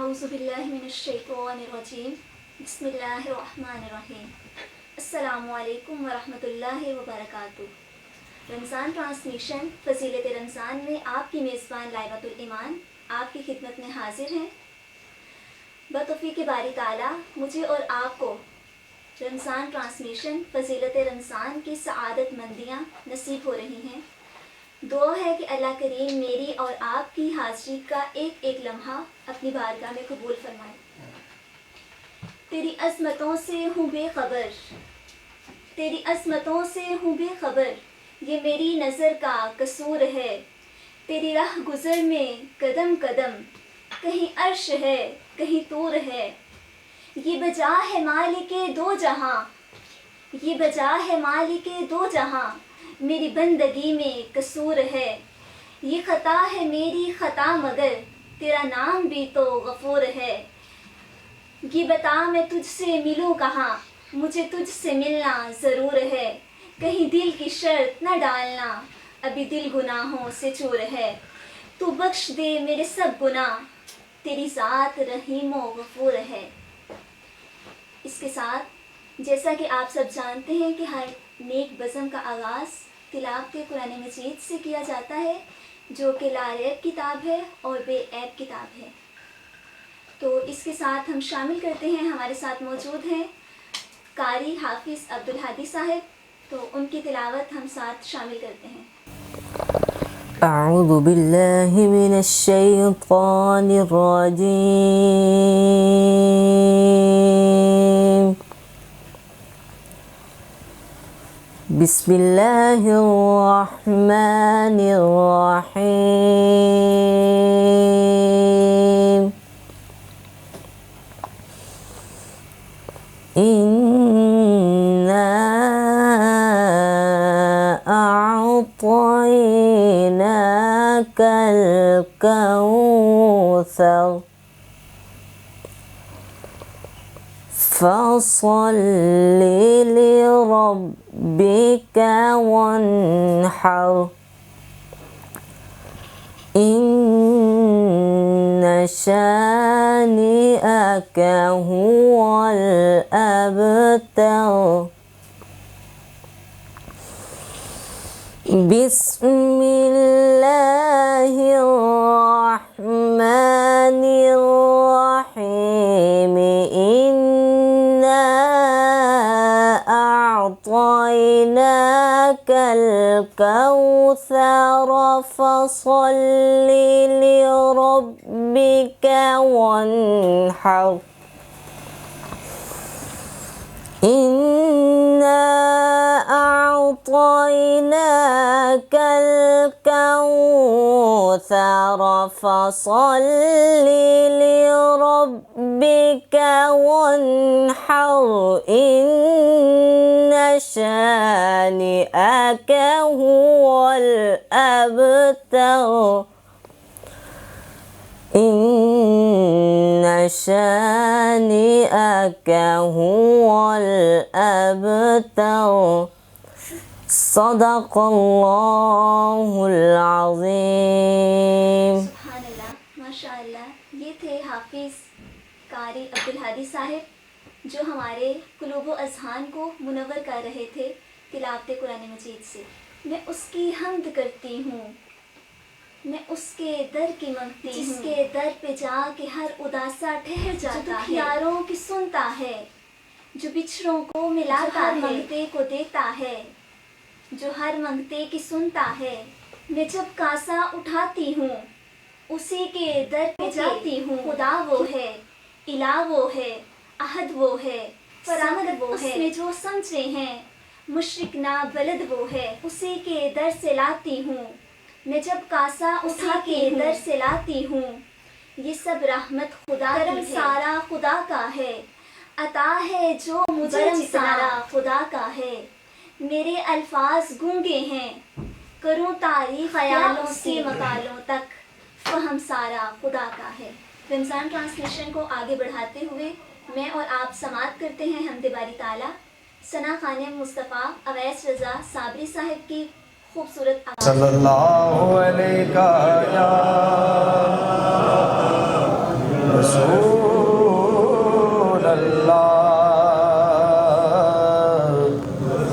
اعوذ باللہ من الشیطان الرجیم بسم اللہ الرحمن الرحیم السلام علیکم ورحمۃ اللہ وبرکاتہ۔ رمضان ٹرانسمیشن فضیلت رمضان میں آپ کی میزبان لائبۃ الایمان آپ کی خدمت میں حاضر ہیں۔ بتوفیق باری تعالیٰ مجھے اور آپ کو رمضان ٹرانسمیشن فضیلت رمضان کی سعادت مندیاں نصیب ہو رہی ہیں۔ دعا ہے کہ اللہ کریم میری اور آپ کی حاضری کا ایک ایک لمحہ اپنی بارگاہ میں قبول فرمائے۔ تیری عظمتوں سے ہوں بے خبر، تیری عظمتوں سے ہوں بے خبر، یہ میری نظر کا قصور ہے۔ تیری راہ گزر میں قدم قدم، کہیں عرش ہے کہیں طور ہے۔ یہ بجا ہے مالک دو جہاں، یہ بجا ہے مالک دو جہاں، میری بندگی میں قصور ہے۔ یہ خطا ہے میری خطا مگر تیرا نام بھی تو غفور ہے۔ یہ بتا میں تجھ سے ملوں کہاں، مجھے تجھ سے ملنا ضرور ہے۔ کہیں دل کی شرط نہ ڈالنا، ابھی دل گناہوں سے چور ہے۔ تو بخش دے میرے سب گناہ، تیری ذات رحیم و غفور ہے۔ اس کے ساتھ جیسا کہ آپ سب جانتے ہیں کہ ہر نیک بزم کا آغاز تلاوت قرآن مجید سے کیا جاتا ہے، جو کہ لاریب کتاب ہے اور بے عیب کتاب ہے۔ تو اس کے ساتھ ہم شامل کرتے ہیں، ہمارے ساتھ موجود ہیں قاری حافظ عبدالہادی صاحب، تو ان کی تلاوت ہم ساتھ شامل کرتے ہیں۔ اعوذ باللہ من الشیطان الرجیم، بسم اللہ الرحمن الرحیم، اِنَّا أعطيناك الكوثر فصل لربك وانحر إن شانئك هو الأبتر۔ بسم اللہ الرحمن الرحیم، اِنَّا أعطيناك الكوثر فصل لربك وانحر إِنَّا أعطيناك الكوثر فصل لربك وانحر إن شانئك هو الأبتر إن شانئك هو الأبتر۔ صدق اللہ العظیم۔ سبحان اللہ، ماشاء اللہ۔ یہ تھے حافظ قاری عبدالہادی صاحب، جو ہمارے قلوب و اذہان کو منور کر رہے تھے تلاوت قرآن مجید سے۔ میں اس کی حمد کرتی ہوں، میں اس کے در کی منگتی ہوں، جس کے در پہ جا کے ہر اداسا ٹھہر جاتا ہے، جو یاروں کی سنتا ہے، جو بچھڑوں کو ملاتا ہے، منگتے کو دیتا ہے، جو ہر منگتے کی سنتا ہے۔ میں جب کاسا اٹھاتی ہوں، اسی کے در پہ جاتی ہوں۔ خدا وہ ہے، الہ وہ ہے، احد وہ ہے، فرامد وہ ہے، اس میں جو سمجھے ہیں مشرک نہ بلد وہ ہے، اسی کے در سے لاتی ہوں۔ میں جب کاسا اٹھا کے در سے لاتی ہوں، یہ سب رحمت خدا کی ہے، سارا خدا کا ہے، عطا ہے جو مجھے سارا خدا کا ہے۔ میرے الفاظ گونگے ہیں، کروں تعریف خیالوں سے مقالوں تک، فہم سارا خدا کا ہے۔ رمضان ٹرانسمیشن کو آگے بڑھاتے ہوئے میں اور آپ سماعت کرتے ہیں حمد باری تعالیٰ ثنا خانم مصطفیٰ اویس رضا صابری صاحب کی خوبصورت آواز۔ صلی اللہ علیہ یا رسول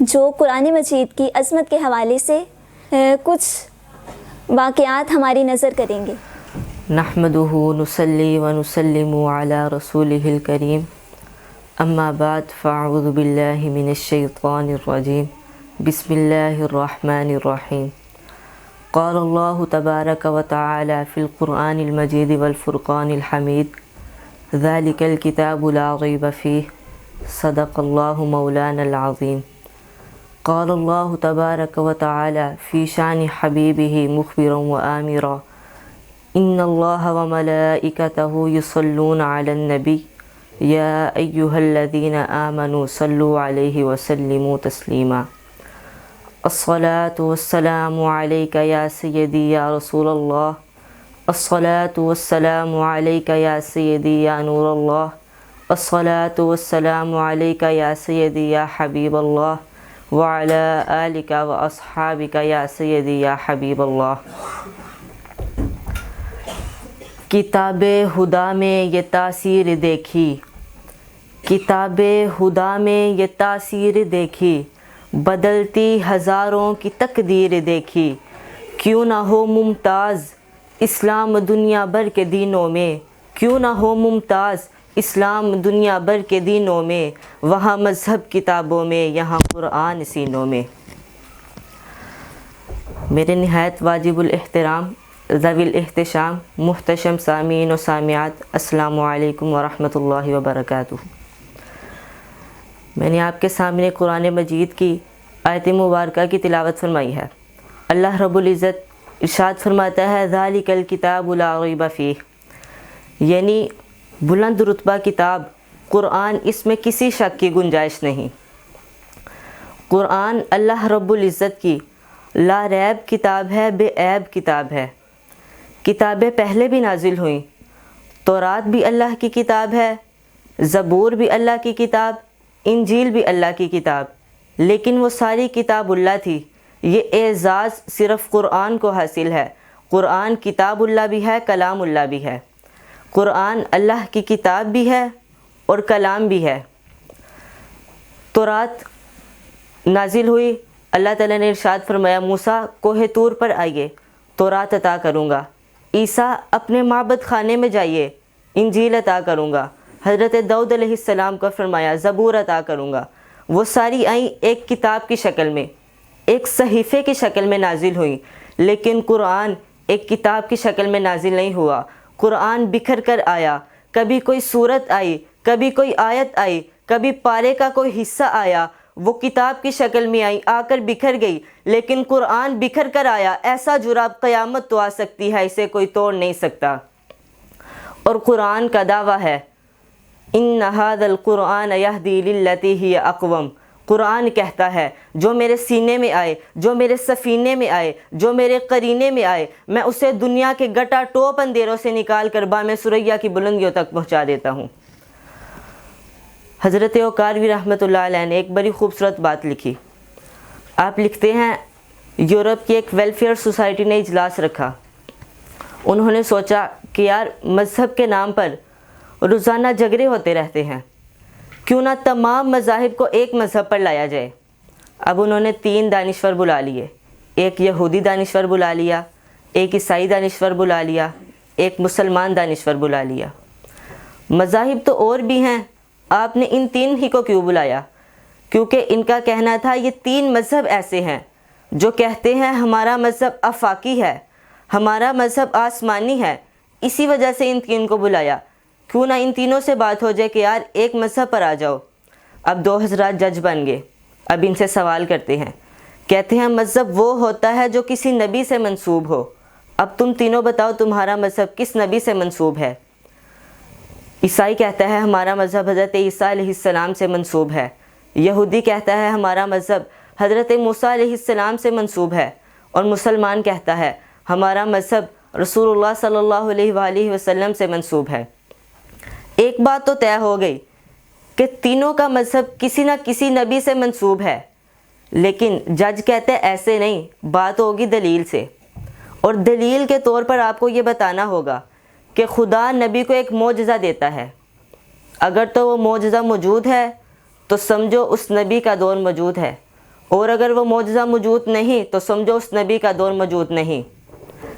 جو قرآن مجید کی عظمت کے حوالے سے کچھ واقعات ہماری نظر کریں گے۔ نحمدہ نصلی ونسلم علی رسولہ الکریم، اما بعد فاعوذ باللہ من الشیطان الرجیم، بسم اللہ الرحمن الرحیم۔ قال اللہ تبارک و تعالی فی القرآن المجید والفرقان الحمید، ذلک الکتاب لا ریب فیہ، صدق اللہ مولانا العظیم۔ قال اللہ تبارک و تعالی فی شان حبیبہ مخبرا و آمرا، ان اللہ و ملائکتہ یصلون علی النبی یا ایہا الذین آمنوا صلوا علیہ وسلموا تسلیما۔ الصلاة والسلام علیک یا سیدی یا رسول اللہ، الصلاة والسلام علیک یا سیدی یا نور اللہ، الصلاة والسلام علیک یا سیدی یا حبیب اللہ، وعلی آلک و اصحابک یا سیدی یا حبیب اللہ۔ کتاب خدا میں یہ تاثیر دیکھی، کتاب خدا میں یہ تاثیر دیکھی، بدلتی ہزاروں کی تقدیر دیکھی، کیوں نہ ہو ممتاز اسلام دنیا بھر کے دینوں میں، کیوں نہ ہو ممتاز اسلام دنیا بھر کے دینوں میں، وہاں مذہب کتابوں میں، یہاں قرآن سینوں میں۔ میرے نہایت واجب الاحترام ذوی الاحتشام محتشم سامعین و سامعات، السلام علیکم ورحمۃ اللہ وبرکاتہ۔ میں نے آپ کے سامنے قرآن مجید کی آیت مبارکہ کی تلاوت فرمائی ہے۔ اللہ رب العزت ارشاد فرماتا ہے ذالک الکتاب لا ریب فیہ، یعنی بلند رتبہ کتاب قرآن، اس میں کسی شک کی گنجائش نہیں۔ قرآن اللہ رب العزت کی لا ریب کتاب ہے، بے عیب کتاب ہے۔ کتابیں پہلے بھی نازل ہوئیں، تورات بھی اللہ کی کتاب ہے، زبور بھی اللہ کی کتاب، انجیل بھی اللہ کی کتاب، لیکن وہ ساری کتاب اللہ تھی۔ یہ اعزاز صرف قرآن کو حاصل ہے۔ قرآن کتاب اللہ بھی ہے، کلام اللہ بھی ہے۔ قرآن اللہ کی کتاب بھی ہے اور کلام بھی ہے۔ تورات نازل ہوئی، اللہ تعالیٰ نے ارشاد فرمایا موسیٰ کوہ طور پر آئیے، تورات عطا کروں گا۔ عیسیٰ اپنے معبد خانے میں جائیے، انجیل عطا کروں گا۔ حضرت داؤد علیہ السلام کو فرمایا زبور عطا کروں گا۔ وہ ساری آئیں ایک کتاب کی شکل میں، ایک صحیفے کی شکل میں نازل ہوئیں، لیکن قرآن ایک کتاب کی شکل میں نازل نہیں ہوا۔ قرآن بکھر کر آیا، کبھی کوئی صورت آئی، کبھی کوئی آیت آئی، کبھی پارے کا کوئی حصہ آیا، وہ کتاب کی شکل میں آئی، آ کر بکھر گئی، لیکن قرآن بکھر کر آیا۔ ایسا جراب قیامت تو آ سکتی ہے، اسے کوئی توڑ نہیں سکتا۔ اور قرآن کا دعویٰ ہے ان ھذا القرآن یہدی للتی ہی اقوم، قرآن کہتا ہے جو میرے سینے میں آئے، جو میرے سفینے میں آئے، جو میرے قرینے میں آئے، میں اسے دنیا کے گٹا ٹوپ اندھیروں سے نکال کر بام ثریا کی بلندیوں تک پہنچا دیتا ہوں۔ حضرت اوکاروی رحمۃ اللہ علیہ نے ایک بڑی خوبصورت بات لکھی۔ آپ لکھتے ہیں یورپ کی ایک ویلفیئر سوسائٹی نے اجلاس رکھا۔ انہوں نے سوچا کہ یار مذہب کے نام پر روزانہ جھگڑے ہوتے رہتے ہیں، کیوں نہ تمام مذاہب کو ایک مذہب پر لایا جائے۔ اب انہوں نے 3 دانشور بلا لیے، ایک یہودی دانشور بلا لیا، ایک عیسائی دانشور بلا لیا، ایک مسلمان دانشور بلا لیا۔ مذاہب تو اور بھی ہیں، آپ نے ان 3 ہی کو کیوں بلایا؟ کیونکہ ان کا کہنا تھا یہ 3 مذہب ایسے ہیں جو کہتے ہیں ہمارا مذہب آفاقی ہے، ہمارا مذہب آسمانی ہے، اسی وجہ سے ان 3 کو بلایا۔ کیوں نہ ان تینوں سے بات ہو جائے کہ یار ایک مذہب پر آ جاؤ۔ اب 2 حضرات جج بن گئے، اب ان سے سوال کرتے ہیں، کہتے ہیں مذہب وہ ہوتا ہے جو کسی نبی سے منسوب ہو۔ اب تم تینوں بتاؤ تمہارا مذہب کس نبی سے منسوب ہے؟ عیسائی کہتا ہے ہمارا مذہب حضرت عیسیٰ علیہ السلام سے منسوب ہے۔ یہودی کہتا ہے ہمارا مذہب حضرت موسیٰ علیہ السلام سے منسوب ہے۔ اور مسلمان کہتا ہے ہمارا مذہب رسول اللہ صلی اللہ علیہ وآلہ وسلم سے منسوب ہے۔ ایک بات تو طے ہو گئی کہ تینوں کا مذہب کسی نہ کسی نبی سے منسوب ہے، لیکن جج کہتے ہیں ایسے نہیں، بات ہوگی دلیل سے۔ اور دلیل کے طور پر آپ کو یہ بتانا ہوگا کہ خدا نبی کو ایک معجزہ دیتا ہے، اگر تو وہ معجزہ موجود ہے تو سمجھو اس نبی کا دور موجود ہے، اور اگر وہ معجزہ موجود نہیں تو سمجھو اس نبی کا دور موجود نہیں۔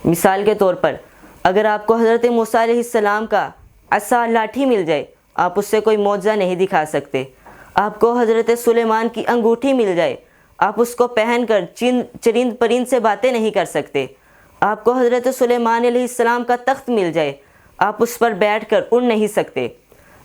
مثال کے طور پر اگر آپ کو حضرت موسیٰ علیہ السلام کا عصا لاٹھی مل جائے، آپ اس سے کوئی معجزہ نہیں دکھا سکتے۔ آپ کو حضرت سلیمان کی انگوٹھی مل جائے، آپ اس کو پہن کر چرند پرند سے باتیں نہیں کر سکتے۔ آپ کو حضرت سلیمان علیہ السلام کا تخت مل جائے، آپ اس پر بیٹھ کر اڑ نہیں سکتے۔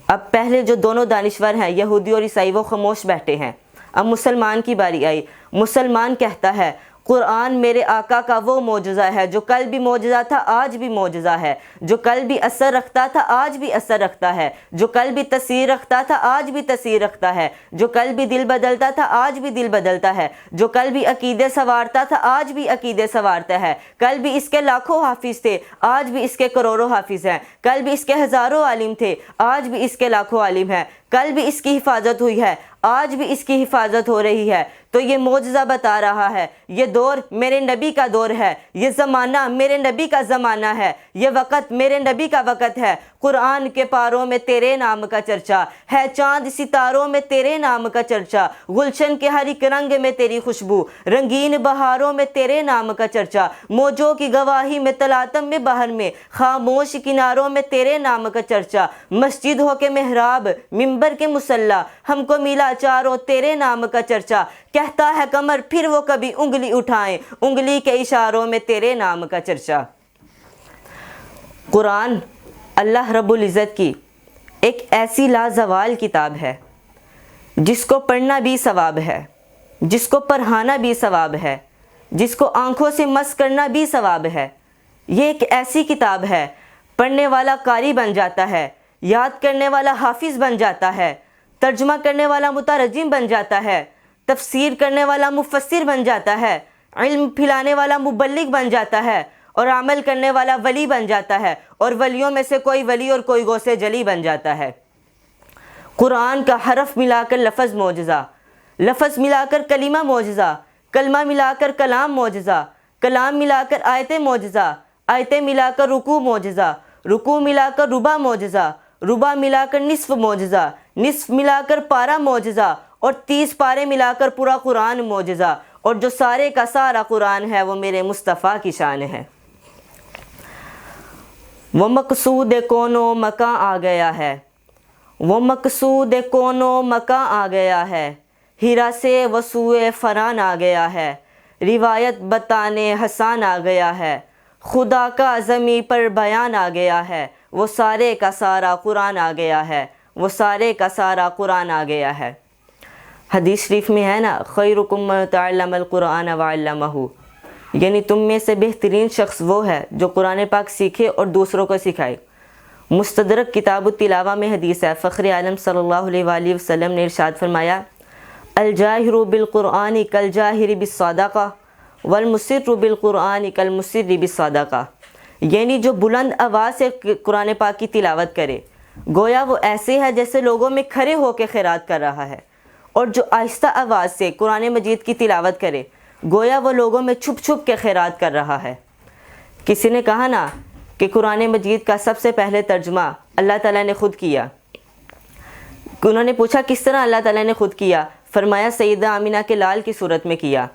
اب پہلے جو دونوں دانشور ہیں یہودی اور عیسائی وہ خاموش بیٹھے ہیں، اب مسلمان کی باری آئی۔ مسلمان کہتا ہے قرآن میرے آقا کا وہ معجزہ ہے جو کل بھی معجزہ تھا آج بھی معجزہ ہے، جو کل بھی اثر رکھتا تھا آج بھی اثر رکھتا ہے، جو کل بھی تاثیر رکھتا تھا آج بھی تاثیر رکھتا ہے، جو کل بھی دل بدلتا تھا آج بھی دل بدلتا ہے، جو کل بھی عقیدے سنوارتا تھا آج بھی عقیدے سنوارتا ہے۔ کل بھی اس کے لاکھوں حافظ تھے آج بھی اس کے کروڑوں حافظ ہیں، کل بھی اس کے ہزاروں عالم تھے آج بھی اس کے لاکھوں عالم ہیں، کل بھی اس کی حفاظت ہوئی ہے آج بھی اس کی حفاظت ہو رہی ہے۔ تو یہ معجزہ بتا رہا ہے یہ دور میرے نبی کا دور ہے، یہ زمانہ میرے نبی کا زمانہ ہے، یہ وقت میرے نبی کا وقت ہے۔ قرآن کے پاروں میں تیرے نام کا چرچا ہے، چاند ستاروں میں تیرے نام کا چرچا، گلشن کے ہر ایک رنگ میں تیری خوشبو، رنگین بہاروں میں تیرے نام کا چرچا، موجوں کی گواہی میں تلاطم میں بہر میں، خاموش کناروں میں تیرے نام کا چرچا، مسجد ہو کے محراب منبر کے مصلی ہم کو ملا چاروں تیرے نام کا چرچا، کہتا ہے قمر پھر وہ کبھی انگلی اٹھائیں انگلی کے اشاروں میں تیرے نام کا چرچا۔ قرآن اللہ رب العزت کی ایک ایسی لازوال کتاب ہے جس کو پڑھنا بھی ثواب ہے، جس کو پڑھانا بھی ثواب ہے، جس کو آنکھوں سے مس کرنا بھی ثواب ہے۔ یہ ایک ایسی کتاب ہے پڑھنے والا قاری بن جاتا ہے، یاد کرنے والا حافظ بن جاتا ہے، ترجمہ کرنے والا مترجم بن جاتا ہے، تفسیر کرنے والا مفسر بن جاتا ہے، علم پھیلانے والا مبلغ بن جاتا ہے، اور عمل کرنے والا ولی بن جاتا ہے، اور ولیوں میں سے کوئی ولی اور کوئی غوث جلی بن جاتا ہے۔ قرآن کا حرف ملا کر لفظ معجزہ، لفظ ملا کر کلمہ معجزہ، کلمہ ملا کر کلام معجزہ، کلام ملا کر آیت معجزہ، آیتیں ملا کر رکوع معجزہ، رکوع ملا کر ربع معجزہ، ربع ملا کر نصف معجزہ، نصف ملا کر پارہ معجزہ، اور 30 پارے ملا کر پورا قرآن معجزہ، اور جو سارے کا سارا قرآن ہے وہ میرے مصطفیٰ کی شان ہے۔ وہ مقصود کون و مکاں آ گیا ہے، وہ مقصود کون و مکاں آ گیا ہے، ہیرا سے وسوئے فران آ گیا ہے، روایت بتانے حسان آ گیا ہے، خدا کا زمیں پر بیان آ گیا ہے، وہ سارے کا سارا قرآن آ گیا ہے، وہ سارے کا سارا قرآن آ گیا ہے۔ حدیث شریف میں ہے نا خیرکم من تعلم القرآن وعلمہ، یعنی تم میں سے بہترین شخص وہ ہے جو قرآن پاک سیکھے اور دوسروں کو سکھائے۔ مستدرک کتاب التلاوہ میں حدیث ہے، فخر عالم صلی اللہ علیہ وآلہ وسلم نے ارشاد فرمایا الجاہر بالقرآن کالجاہر بالصدقہ والمسر بالقرآن کالمسر بالصدقہ، یعنی جو بلند آواز سے قرآن پاک کی تلاوت کرے گویا وہ ایسے ہے جیسے لوگوں میں کھڑے ہو کے خیرات کر رہا ہے، اور جو آہستہ آواز سے قرآن مجید کی تلاوت کرے گویا وہ لوگوں میں چھپ چھپ کے خیرات کر رہا ہے۔ کسی نے کہا نا کہ قرآن مجید کا سب سے پہلے ترجمہ اللہ تعالیٰ نے خود کیا۔ انہوں نے پوچھا کس طرح اللہ تعالیٰ نے خود کیا؟ فرمایا سیدہ آمینہ کے لال کی صورت میں کیا۔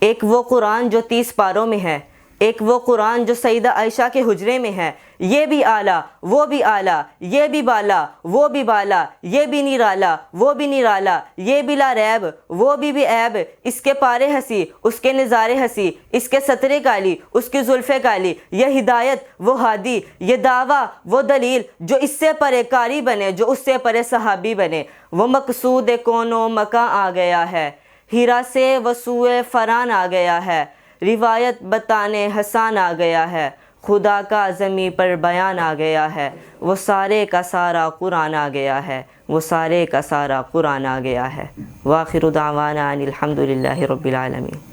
ایک وہ قرآن جو 30 پاروں میں ہے، ایک وہ قرآن جو سیدہ عائشہ کے حجرے میں ہے، یہ بھی اعلیٰ وہ بھی اعلیٰ، یہ بھی بالا وہ بھی بالا، یہ بھی نرالا وہ بھی نرالا، یہ بھی لا ریب وہ بھی عیب، اس کے پارے ہنسی اس کے نظارے ہنسی، اس کے سطرے کالی اس کی زلفیں کالی، یہ ہدایت وہ ہادی، یہ دعویٰ وہ دلیل، جو اس سے پرے قاری بنے جو اس سے پرے صحابی بنے۔ وہ مقصود کون و مکاں آ گیا ہے، ہیرا سے وسوئے فران آ گیا ہے، روایت بتانے حسان آ گیا ہے، خدا کا زمیں پر بیان آ گیا ہے، وہ سارے کا سارا قرآن آ گیا ہے، وہ سارے کا سارا قرآن آ گیا ہے۔ وآخر دعوانا ان الحمد للہ رب العالمین۔